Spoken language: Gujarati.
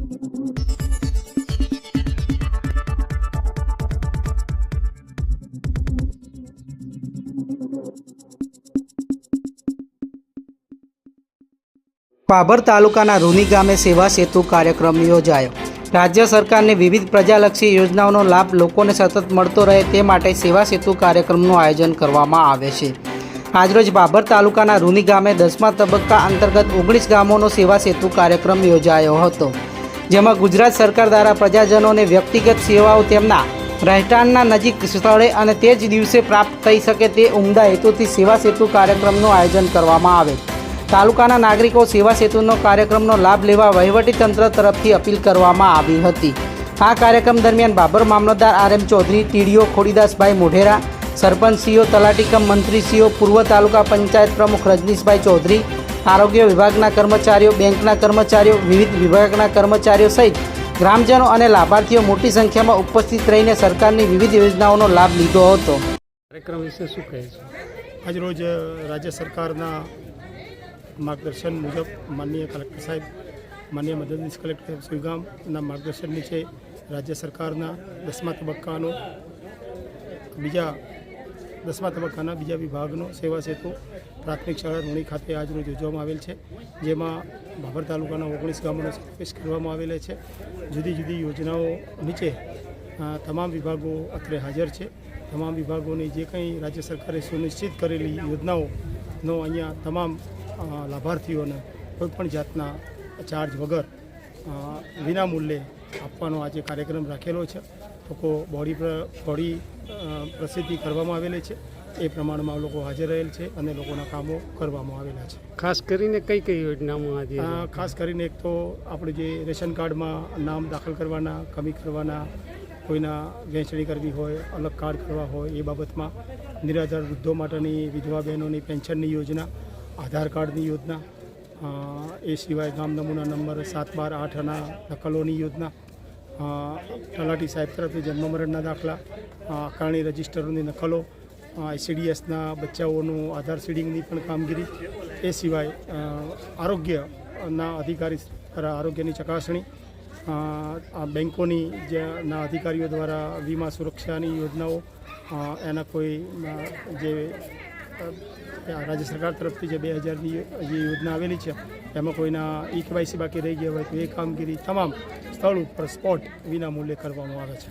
ભાભર તાલુકાના રૂની ગામે સેવા સેતુ કાર્યક્રમ યોજાયો। રાજ્ય સરકારની વિવિધ પ્રજાલક્ષી યોજનાઓનો લાભ લોકોને સતત મળતો રહે તે માટે સેવા સેતુ કાર્યક્રમનું આયોજન કરવામાં આવે છે। આજરોજ ભાભર તાલુકાના રૂની ગામે 10મા તબક્કા અંતર્ગત 19 ગામોનો સેવા સેતુ કાર્યક્રમ યોજાયો હતો, જેમાં ગુજરાત સરકાર દ્વારા પ્રજાજનોને વ્યક્તિગત સેવાઓ તેમના રહેઠાણના નજીક સ્થળે અને તે જ દિવસે પ્રાપ્ત થઈ શકે તે ઉમદા હેતુથી સેવા સેતુ કાર્યક્રમનું આયોજન કરવામાં આવે। તાલુકાના નાગરિકો સેવા સેતુનો કાર્યક્રમનો લાભ લેવા વહીવટીતંત્ર તરફથી અપીલ કરવામાં આવી હતી। આ કાર્યક્રમ દરમિયાન ભાભર મામલતદાર RM ચૌધરી, ટીડીઓ ખોડીદાસભાઈ મોઢેરા, સરપંચશ્રીઓ, તલાટીકમ મંત્રીશ્રીઓ, પૂર્વ તાલુકા પંચાયત પ્રમુખ રજનીશભાઈ ચૌધરી, આરોગ્ય વિભાગના કર્મચારીઓ, બેંકના કર્મચારીઓ, વિવિધ વિભાગના કર્મચારીઓ સહિત ગ્રામજનો અને લાભાર્થીઓ મોટી સંખ્યામાં ઉપસ્થિત રહીને સરકારની વિવિધ યોજનાઓનો લાભ લીધો હતો। કાર્યક્રમ વિશે શું કહે છે? આજરોજ રાજ્ય સરકારના માર્ગદર્શન મુજબ માનનીય કલેક્ટર સાહેબ, માનનીય મદદનીશ કલેક્ટર સુઈગામના માર્ગદર્શન નીચે રાજ્ય સરકારના 10મા તબક્કાના બીજા વિભાગનો સેવા સેતુ પ્રાથમિક શાળા રૂણી ખાતે આજરોજ યોજવામાં આવેલ છે, જેમાં ભાભર તાલુકાના 19 ગામોનો સમાવેશ કરવામાં આવેલા છે। જુદી જુદી યોજનાઓ નીચે તમામ વિભાગો અત્રે હાજર છે। તમામ વિભાગોની જે કંઈ રાજ્ય સરકારે સુનિશ્ચિત કરેલી યોજનાઓનો અહીંયા તમામ લાભાર્થીઓને કોઈપણ જાતના ચાર્જ વગર વિનામૂલ્યે આપવાનો આજે કાર્યક્રમ રાખેલો છે। લોકો બોડી પ્રસિદ્ધિ કરવામાં આવેલી છે, એ પ્રમાણમાં લોકો હાજર રહેલ છે અને લોકોના કામો કરવામાં આવેલા છે। ખાસ કરીને કઈ કઈ યોજનામાં આજે? ખાસ કરીને એક તો આપણે જે રેશન કાર્ડમાં નામ દાખલ કરવાના, કમી કરવાના, કોઈના વહેંચણી કરવી હોય, અલગ કાર્ડ કરવા હોય એ બાબતમાં, નિરાધાર વૃદ્ધો માટેની વિધવા બહેનોની પેન્શનની યોજના, આધાર કાર્ડની યોજના, એ સિવાય ગામ નમૂના નંબર 7, 12, 8ના નકલોની યોજના, તલાટી સાહેબ તરફથી જન્મ મરણના દાખલા, આકારણી રજિસ્ટરોની નકલો, ICDSના બચ્ચાઓનું આધાર સીડિંગની પણ કામગીરી, એ સિવાય આરોગ્યના અધિકારી દ્વારા આરોગ્યની ચકાસણી, બેંકોની ના અધિકારીઓ દ્વારા વીમા સુરક્ષાની યોજનાઓ, એના કોઈ જે રાજ્ય સરકાર તરફથી જે 2000ની જે યોજના આવેલી છે એમાં કોઈના KYC બાકી રહી ગયા હોય તો એ કામગીરી તમામ સ્થળ ઉપર સ્પોટ વિના મૂલ્યે કરવામાં આવે છે।